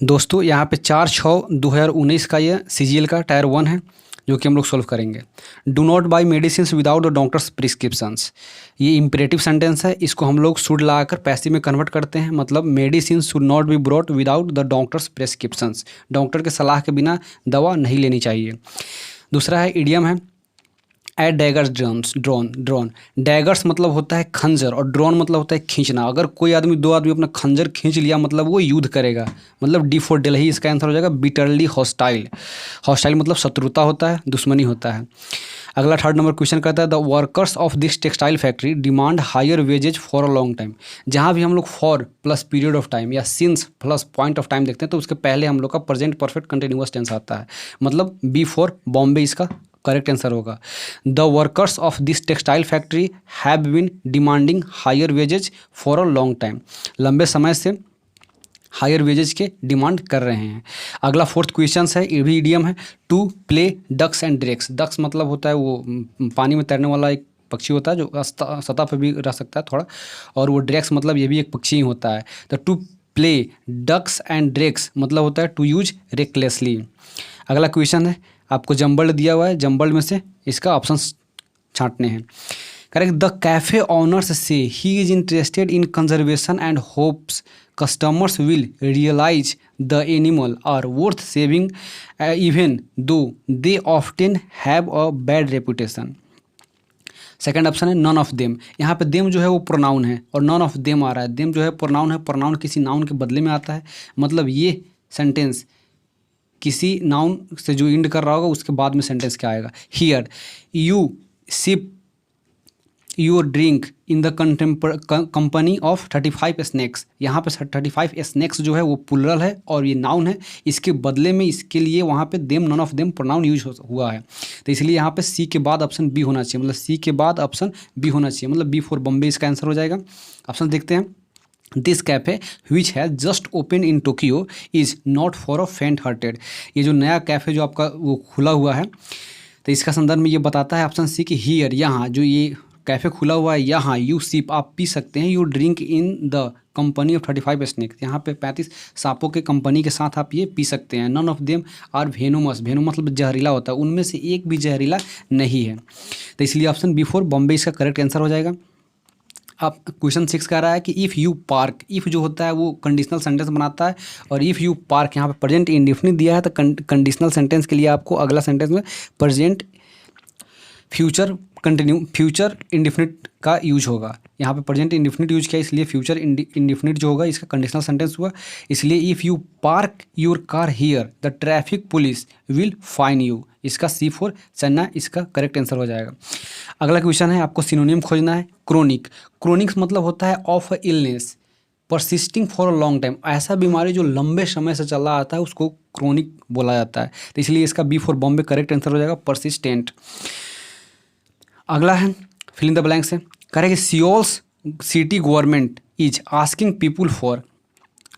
दोस्तों यहाँ पे 4/6/2019 का ये CGL का टायर 1 है जो कि हम लोग सोल्व करेंगे। Do not by medicine without the doctors prescriptions, ये इम्परेटिव सेंटेंस है। इसको हम लोग शुड लगाकर पैसिव में कन्वर्ट करते हैं, मतलब medicine should not be brought without the doctors prescriptions, doctor के सलाह के बिना दवा नहीं लेनी चाहिए। दूसरा है इडियम है एट डैगर्स ड्रोन। डैगर्स मतलब होता है खंजर और ड्रोन मतलब होता है खींचना। अगर कोई आदमी, दो आदमी अपना खंजर खींच लिया मतलब वो युद्ध करेगा, मतलब डी फॉर डेल्ही इसका आंसर हो जाएगा। बिटरली हॉस्टाइल, हॉस्टाइल मतलब शत्रुता होता है, दुश्मनी होता है। अगला 3rd नंबर क्वेश्चन कहता है the workers of this textile factory demand higher wages for a long time. जहाँ भी हम लोग for plus period of time या since plus point of time देखते हैं तो उसके पहले हम लोग का प्रेजेंट परफेक्ट कंटिन्यूअस टेंस आता है, मतलब बी फॉर बॉम्बे इसका करेक्ट आंसर होगा। The workers of this textile factory have been demanding higher wages for a long time, लंबे समय से हायर वेजेज के डिमांड कर रहे हैं। अगला 4th क्वेश्चन है, ये भी इडियम है, to play ducks and drakes. Ducks मतलब होता है वो पानी में तैरने वाला एक पक्षी होता है जो सतह पर भी रह सकता है थोड़ा, और वो ड्रेक्स मतलब ये भी एक पक्षी ही होता है। तो to play ducks and drakes मतलब होता है टू यूज रेकलेसली। अगला क्वेश्चन है, आपको जम्बल्ड दिया हुआ है, जम्बल्ड में से इसका ऑप्शन छांटने हैं। Correct, the cafe owners says he is interested in conservation and hopes customers will realise the animal are worth saving even though they often have a bad reputation. Second option है none of them. यहाँ पे them जो है वो pronoun है और none of them आ रहा है। देम जो है प्रोनाउन है, प्रोनाउन किसी नाउन के बदले में आता है, मतलब ये सेंटेंस किसी नाउन से जो इंड कर रहा होगा उसके बाद में सेंटेंस क्या आएगा। Here you sip your drink in the company of 35 snacks. यहाँ पे 35 स्नैक्स जो है वो प्लुरल है और ये नाउन है, इसके बदले में इसके लिए वहाँ पे them none of them pronoun use हुआ है, तो इसलिए यहाँ पे सी के बाद ऑप्शन बी होना चाहिए, मतलब सी के बाद ऑप्शन बी होना चाहिए, मतलब बी फॉर बॉम्बे इसका आंसर हो जाएगा। ऑप्शन देखते हैं। This cafe which has just open in Tokyo is not for a फेंट हार्टेड। ये जो नया कैफ़े जो आपका वो खुला हुआ है तो इसका संदर्भ में ये बताता है ऑप्शन सी कि हियर, यहाँ जो ये कैफ़े खुला हुआ है यहाँ यू सिप आप पी सकते हैं, you drink in the company of 35 snacks, यहाँ पे 35 सांपों के कंपनी के साथ आप ये पी सकते हैं। नन ऑफ देम आर वेनोमस, वेनोमस मतलब जहरीला होता है, उनमें से एक भी जहरीला नहीं है, तो इसलिए ऑप्शन बी फॉर बॉम्बे इसका करेक्ट आंसर हो जाएगा। अब क्वेश्चन 6 कह रहा है कि इफ़ यू पार्क, इफ़ जो होता है वो कंडीशनल सेंटेंस बनाता है और इफ़ यू पार्क यहाँ पे प्रेजेंट इंडेफिनिट दिया है, तो कंडीशनल सेंटेंस के लिए आपको अगला सेंटेंस में प्रेजेंट फ्यूचर फ्यूचर इंडेफिनिट का यूज होगा। यहाँ पे प्रेजेंट इंडेफिनिट यूज किया इसलिए फ्यूचर इंडेफिनिट जो होगा इसका कंडीशनल सेंटेंस हुआ, इसलिए if you park your car here the traffic police will fine you, इसका सी फॉर चन्ना इसका करेक्ट आंसर हो जाएगा। अगला क्वेश्चन है, आपको सिनोनिम खोजना है। क्रोनिक, क्रोनिक्स मतलब होता है of a illness persisting for a long time, ऐसा बीमारी जो लंबे समय से चला आता है उसको क्रोनिक बोला जाता है, तो इसलिए इसका B for Bombay correct answer हो जाएगा परसिस्टेंट। अगला है फिल इन द ब्लैंक्स है, correct Seoul's city government is asking people for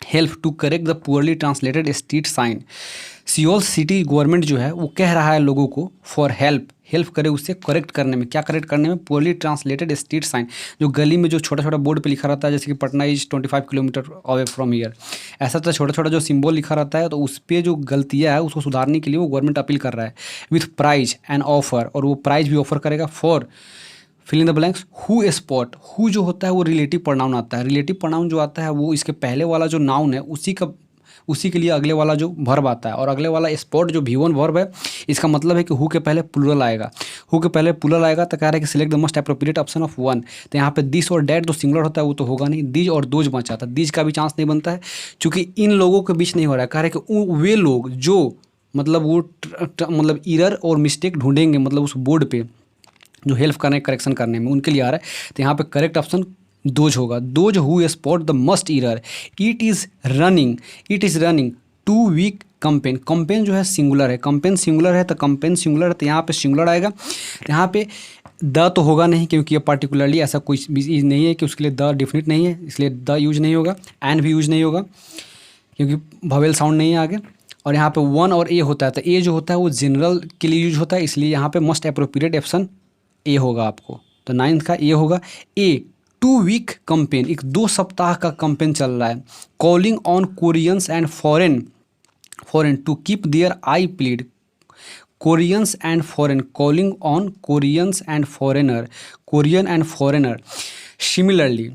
help to correct the poorly translated street sign. Seoul city government जो है वो कह रहा है लोगों को फॉर हेल्प, हेल्प करे उससे करेक्ट करने में, क्या करेक्ट करने में, पुअरली ट्रांसलेटेड स्ट्रीट साइन, जो गली में जो छोटा छोटा बोर्ड पे लिखा रहता है जैसे कि Patna is 25 kilometre away from here, ऐसा तो छोटा छोटा जो सिंबल लिखा रहता है तो उस पर जो गलतियाँ है उसको सुधारने के लिए वो गवर्नमेंट अपील कर रहा है विथ प्राइज एंड ऑफर, और वो प्राइज भी ऑफर करेगा for fill in the blanks who spot. Who जो होता है वो रिलेटिव प्रोनाउन आता है, रिलेटिव प्रोनाउन जो आता है वो इसके पहले वाला जो नाउन है उसी के लिए अगले वाला जो वर्ब आता है, और अगले वाला स्पॉट जो V1 वर्ब है इसका मतलब है कि हु के पहले प्लूरल आएगा, हु के पहले प्लूरल आएगा तो कह रहा है कि select the most appropriate option of 1, तो यहाँ पे दिस और डैट जो सिंगुलर होता है वो तो होगा नहीं, दिज और दोज बचा था, दिज का भी चांस नहीं बनता है क्योंकि इन लोगों के बीच नहीं हो रहा है, कह रहा है कि वे लोग जो मतलब वो मतलब इरर और मिस्टेक ढूंढेंगे मतलब उस बोर्ड पे जो हेल्प करने करेक्शन करने में उनके लिए आ रहा है, तो यहाँ पे करेक्ट ऑप्शन दोज होगा। Those who spot the must error it is running two week campaign. Campaign जो है सिंगुलर है, कंपेन सिंगुलर है तो कंपेन सिंगुलर है तो यहाँ पे सिंगुलर आएगा, यहाँ पे द तो होगा नहीं क्योंकि ये पार्टिकुलरली ऐसा कोई चीज़ नहीं है कि उसके लिए द डिफिनिट नहीं है, इसलिए द यूज नहीं होगा, एंड भी यूज नहीं होगा क्योंकि वोवेल साउंड नहीं है आगे, और यहाँ पे 1 और ए होता है तो ए जो होता है वो जनरल के लिए यूज होता है, इसलिए यहाँ पे मोस्ट एप्रोप्रिएट ऑप्शन ए होगा आपको, तो 9th का ए होगा। ए 2 वीक कंपेन, एक 2 सप्ताह का कंपेन चल रहा है, calling on Koreans and foreign foreign to keep their eye peeled. Koreans and foreign, calling on Koreans and foreigner, Korean and foreigner. Similarly,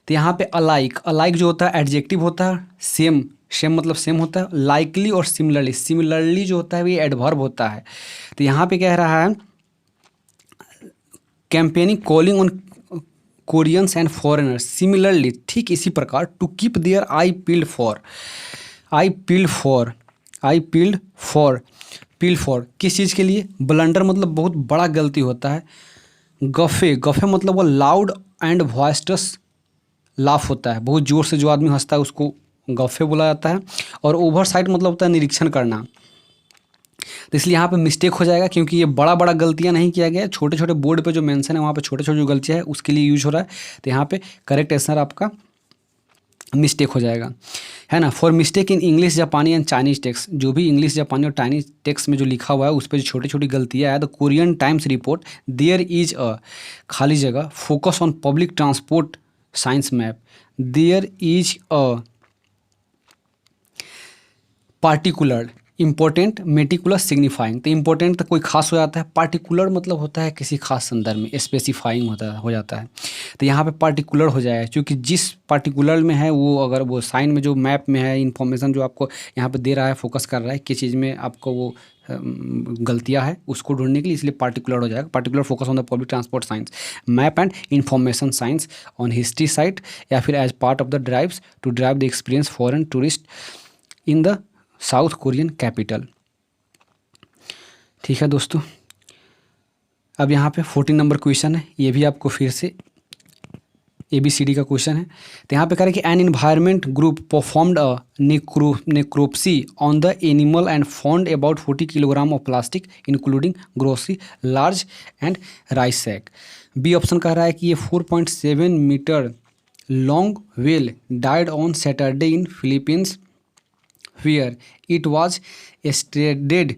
तो यहाँ पे अलाइक, अलाइक जो होता है एडजेक्टिव होता है, सेम, सेम मतलब सेम होता है, लाइकली और सिमिलरली, सिमिलरली जो होता है ये एडवर्ब होता है। तो यहाँ पे कह रहा है campaigning calling on Koreans and foreigners similarly, ठीक इसी प्रकार to keep their eye peeled for, eye peeled for, eye peeled for, peel for किस चीज़ के लिए? ब्लंडर मतलब बहुत बड़ा गलती होता है। गफ़े, गफ़े मतलब वो लाउड एंड वॉइस्टस लाफ होता है, बहुत ज़ोर से जो आदमी हंसता है उसको गफ़े बोला जाता है। और ओवर साइट मतलब होता है निरीक्षण करना। तो इसलिए यहाँ पे मिस्टेक हो जाएगा क्योंकि ये बड़ा बड़ा गलतियाँ नहीं किया गया है, छोटे छोटे बोर्ड पे जो मेंशन है वहाँ पे छोटे छोटे जो गलतियाँ है उसके लिए यूज हो रहा है। तो यहाँ पे करेक्ट आंसर आपका मिस्टेक हो जाएगा, है ना। फॉर मिस्टेक इन इंग्लिश जापानी एंड चाइनीज टेक्स्ट, जो भी इंग्लिश जापानी और चाइनीज टेक्स्ट में जो लिखा हुआ है उस पर जो छोटी छोटी गलतियाँ है, the Korean Times report there is a खाली जगह focus on public transport science map, there is a particular important meticulous signifying. तो इंपॉर्टेंट तो कोई खास हो जाता है, पार्टिकुलर मतलब होता है किसी खास संदर्भ में, स्पेसिफाइंग हो जाता है। तो यहाँ पे पार्टिकुलर हो जाएगा क्योंकि जिस पार्टिकुलर में है वो, अगर वो साइन में जो मैप में है इन्फॉर्मेशन जो आपको यहाँ पे दे रहा है, फोकस कर रहा है किस चीज़ में आपको वो गलतियाँ है उसको ढूंढने के लिए, इसलिए पार्टिकुलर हो जाएगा। Particular focus on the public transport science map and information science on history site, या फिर as part of the drives to drive the experience foreign tourist in the South Korean capital. ठीक है दोस्तों, अब यहाँ पे 14 नंबर क्वेश्चन है, ये भी आपको फिर से ABCD का क्वेश्चन है। तो यहाँ पे कह रहे हैं कि an environment group performed a necropsy on the animal and found about 40 kilogram of plastic including grocery large and rice sack. B option कह रहा है कि ये 4.7 metre long whale died on Saturday in Philippines where it was stranded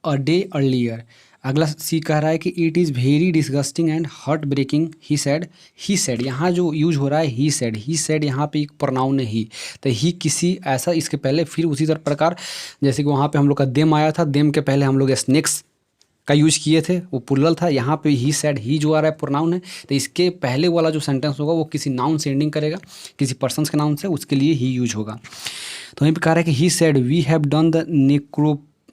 a day earlier। अगला सी कह रहा है कि it is very disgusting and heart breaking he said. He said यहाँ जो यूज हो रहा है ही सैड यहाँ पे एक प्रोनाउन है ही, तो ही किसी ऐसा इसके पहले, फिर उसी तरह प्रकार जैसे कि वहाँ पे हम लोग का देम आया था, देम के पहले हम लोग स्नेक्स का यूज किए थे, वो प्लुरल था। यहाँ पे ही सैड, ही जो आ रहा है प्रोनाउन है, तो इसके पहले वाला जो सेंटेंस होगा वो किसी नाउन से एंडिंग करेगा, किसी पर्सन के नाउन से, उसके लिए ही यूज होगा। तो वहीं पे कह रहा है कि he said we have done the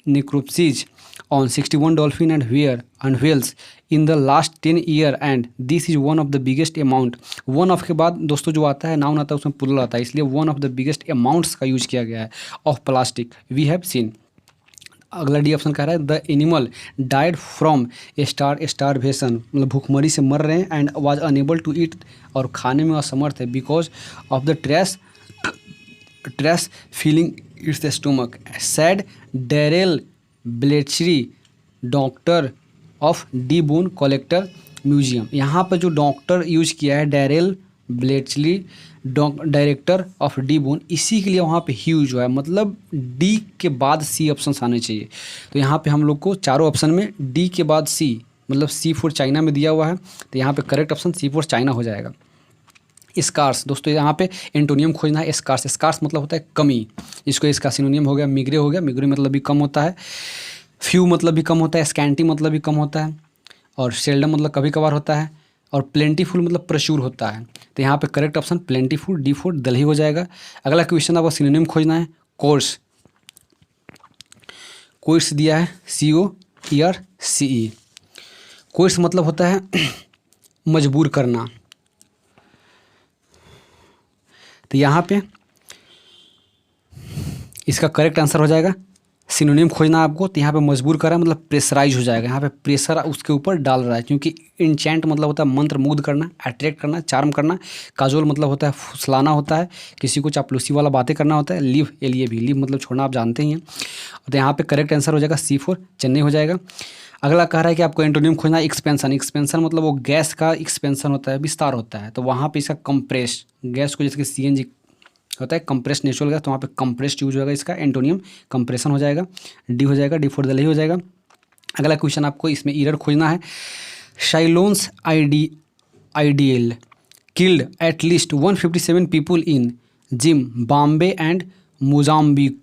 necropsies on 61 dolphin and whales in the last 10 year and this is one of the biggest amount. One of के बाद दोस्तों जो आता है नाउन आता है उसमें प्लुरल आता है, इसलिए one of the biggest amounts का यूज किया गया है of plastic we have seen. अगला डी ऑप्शन कह रहा है the animal died from starvation, मतलब भूखमरी से मर रहे हैं, and was unable to eat, और खाने में असमर्थ है, because of the trash filling its stomach. Said Darrell Blatchley doctor of the bone collector museum. यहाँ पर जो डॉक्टर यूज किया है Darrell Bletchley director of the bone, इसी के लिए वहाँ पे ही यूज हुआ है, मतलब डी के बाद सी ऑप्शन आने चाहिए। तो यहाँ पे हम लोग को चारों ऑप्शन में डी के बाद सी, मतलब सी फॉर चाइना में दिया हुआ है, तो यहाँ पे correct option C for China हो जाएगा। स्कार्स दोस्तों यहाँ पे एंटोनियम खोजना है। स्कार्स, स्कार्स मतलब होता है कमी, इसको इसका सिनोनियम हो गया मिग्रे हो गया, मिग्रे मतलब भी कम होता है, फ्यू मतलब भी कम होता है, स्कैंटी मतलब भी कम होता है, और सेल्डम मतलब कभी कभार होता है, और प्लेंटीफुल मतलब प्रचुर होता है। तो यहाँ पे correct option plentiful D for Delhi हो जाएगा। अगला क्वेश्चन आपको सिनोनिम खोजना है। कोर्स, कोर्स दिया है COERCE। कोर्स मतलब होता है मजबूर करना। तो यहाँ पे इसका करेक्ट आंसर हो जाएगा, सिनोनिम खोजना है आपको। तो यहाँ पे मजबूर कर रहा है मतलब प्रेशराइज हो जाएगा, यहाँ पे प्रेशर उसके ऊपर डाल रहा है, क्योंकि इंचेंट मतलब होता है मंत्र मुग्ध करना, अट्रैक्ट करना, चार्म करना। काजोल मतलब होता है फुसलाना होता है, किसी को चापलूसी वाला बातें करना होता है। लीव, एलिए भी, लीव मतलब छोड़ना, आप जानते ही हैं। तो यहाँ पे करेक्ट आंसर हो जाएगा C4 चेन्नई हो जाएगा। अगला कह रहा है कि आपको एंटोनिम खोजना है एक्सपेंशन। एक्सपेंशन मतलब वो गैस का एक्सपेंशन होता है, विस्तार होता है, तो वहाँ पे इसका कंप्रेस, गैस को जैसे कि CNG होता है कंप्रेस नेचुरल गैस, तो वहाँ पे कंप्रेस्ड यूज होगा, इसका एंटोनियम कंप्रेशन हो जाएगा, डी हो जाएगा, डी फॉर दिल्ली हो जाएगा। अगला क्वेश्चन आपको इसमें ईरर खोजना है। Cyclone's Idai killed at least 157 people in Zimbabwe and Mozambique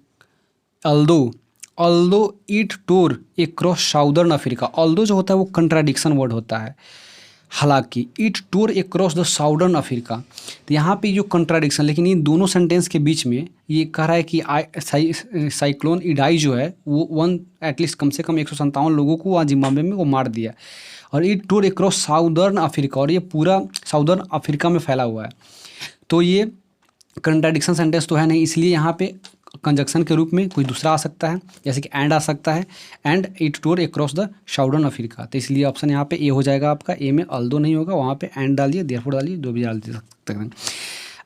although it tore across southern Africa. Although जो होता है वो कंट्राडिक्शन वर्ड होता है, हालांकि it tore across the southern Africa, तो यहाँ पे जो कंट्राडिक्शन, लेकिन इन दोनों सेंटेंस के बीच में ये कह रहा है कि साइक्लोन इडाई जो है वो एटलीस्ट कम से कम 157 लोगों को वहाँ जिम्बाब्वे में वो मार दिया, और it tore across southern Africa, और ये पूरा साउदर्न अफ्रीका में फैला हुआ है। तो ये कंट्राडिक्शन सेंटेंस तो है नहीं, इसलिए यहाँ पे कंजक्शन के रूप में कोई दूसरा आ सकता है, जैसे कि एंड आ सकता है, and it tour across the southern Africa. तो इसलिए ऑप्शन यहाँ पे ए हो जाएगा आपका। ए में ऑल्दो नहीं होगा, वहाँ पे एंड डालिए, देयरफॉर डालिए, जो भी डाल दे सकते हैं।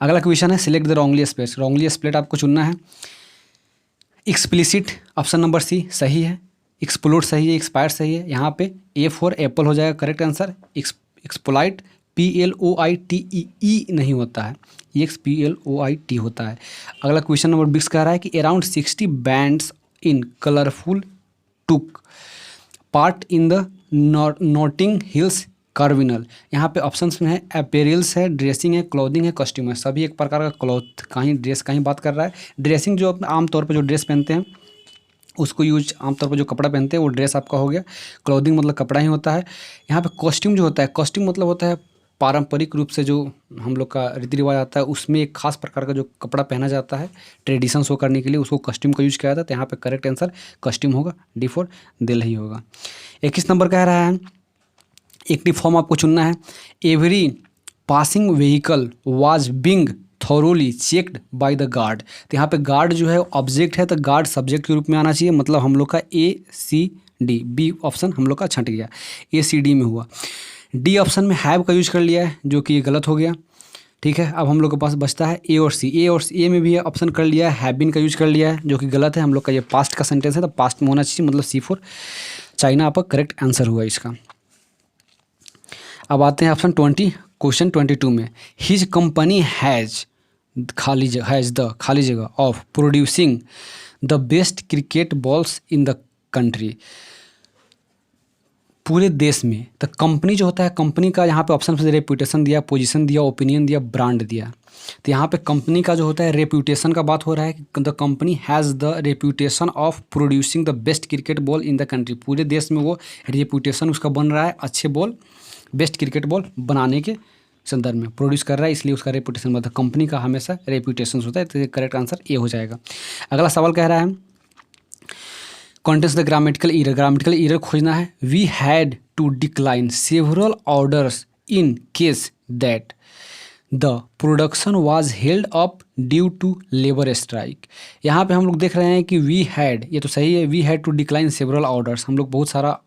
अगला क्वेश्चन है select the wrongly split. Wrongly split आपको चुनना है। एक्सप्लिसिट ऑप्शन नंबर सी सही है, एक्सप्लोड सही है, एक्सपायर सही है। यहाँ पे ए फॉर एप्पल हो जाएगा करेक्ट आंसर। एक्सप्लॉइट PLOITE नहीं होता है, EXPLOIT होता है। अगला क्वेश्चन नंबर 20 कह रहा है कि around 60 bands in colourful took part in the Notting Hills carnival. यहाँ पे ऑप्शंस में है अपेरिल्स है, ड्रेसिंग है, क्लोथिंग है, कॉस्ट्यूम है। सभी एक प्रकार का क्लॉथ का ही, ड्रेस का ही बात कर रहा है। ड्रेसिंग जो आमतौर पर जो ड्रेस पहनते हैं उसको यूज, आमतौर पर जो कपड़ा पहनते हैं वो ड्रेस आपका हो गया। क्लोथिंग मतलब कपड़ा ही होता है। यहाँ पे कॉस्ट्यूम जो होता है, कॉस्ट्यूम मतलब होता है पारंपरिक रूप से जो हम लोग का रीति रिवाज आता है उसमें एक खास प्रकार का जो कपड़ा पहना जाता है ट्रेडिशन शो करने के लिए, उसको कॉस्ट्यूम का यूज किया जाता है। तो यहाँ पे करेक्ट आंसर कॉस्ट्यूम होगा, डी फॉर दिल्ली होगा। 21 नंबर कह रहा है एक्टिव फॉर्म आपको चुनना है। Every passing vehicle was being thoroughly checked by the guard. तो यहाँ पे गार्ड जो है ऑब्जेक्ट है, तो गार्ड सब्जेक्ट के रूप में आना चाहिए, मतलब हम लोग का ACD, बी ऑप्शन हम लोग का छंट गया, ACD में हुआ। डी ऑप्शन में हैव का यूज कर लिया है, जो कि ये गलत हो गया। ठीक है, अब हम लोग के पास बचता है ए और सी। ए में भी ऑप्शन कर लिया है, हैव बीन का यूज कर लिया है, जो कि गलत है। हम लोग का ये पास्ट का सेंटेंस है, तो पास्ट में होना चाहिए, मतलब C4 चाइना आपका करेक्ट आंसर हुआ इसका। अब आते हैं ऑप्शन 20, क्वेश्चन 22 में। हिज कंपनी हैज़ खाली जगह of producing the best cricket balls in the country. पूरे देश में, तो कंपनी जो होता है, कंपनी का यहाँ पे ऑप्शन से रेपुटेशन दिया, पोजीशन दिया, ओपिनियन दिया, ब्रांड दिया। तो यहाँ पे कंपनी का जो होता है रेपुटेशन का बात हो रहा है कि the company has the reputation of producing the best cricket ball in the country. पूरे देश में वो रेपुटेशन उसका बन रहा है, अच्छे बॉल, बेस्ट क्रिकेट बॉल बनाने के संदर्भ में प्रोड्यूस कर रहा है, इसलिए उसका रेपुटेशन बनता है। कंपनी का हमेशा रेपुटेशन होता है, तो करेक्ट आंसर ए हो जाएगा। अगला सवाल कह रहा है contents the grammatical error. Grammatical error खोजना है। We had to decline several orders in case that the production was held up due to labour strike. यहाँ पे हम लोग देख रहे हैं कि वी हैड, ये तो सही है, we had to decline several orders. हम लोग बहुत सारा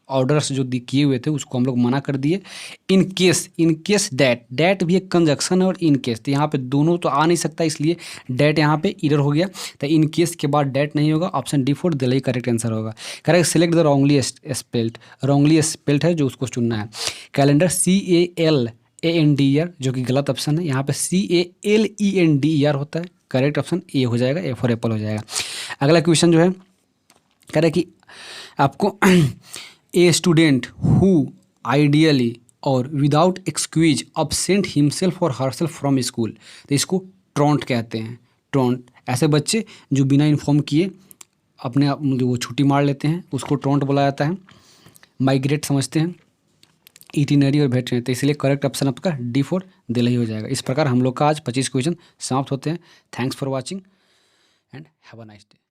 ऑर्डर्स जो किए हुए थे उसको हम लोग मना कर दिए। इन केस डैट भी एक कंजक्शन है, और इन केस, तो यहाँ पे दोनों तो आ नहीं सकता, इसलिए डैट यहाँ पे इरर हो गया। तो इन केस के बाद डैट नहीं होगा, option D for Delhi correct answer होगा। Correct select the wrongly spelt है जो उसको चुनना है। कैलेंडर CALENDER जो कि गलत ऑप्शन है, यहाँ पे CALENDER होता है। करेक्ट ऑप्शन ए हो जाएगा, ए फॉर एप्पल हो जाएगा। अगला क्वेश्चन जो है कह रहा है कि आपको ए स्टूडेंट हु आइडियली और विदाउट एक्सक्यूज absent हिमसेल्फ और हरसेल्फ फ्रॉम स्कूल, तो इसको ट्रॉन्ट कहते हैं। ट्रॉन्ट ऐसे बच्चे जो बिना इन्फॉर्म किए अपने आप वो छुट्टी मार लेते हैं, उसको ट्रॉन्ट बोला जाता है। माइग्रेट समझते हैं, इटिनरी और वेटरनरी, तो इसलिए करेक्ट ऑप्शन आपका डी फॉर दिल्ली हो जाएगा। इस प्रकार हम लोग का आज 25 क्वेश्चन समाप्त होते हैं। Thanks for watching and have a nice day.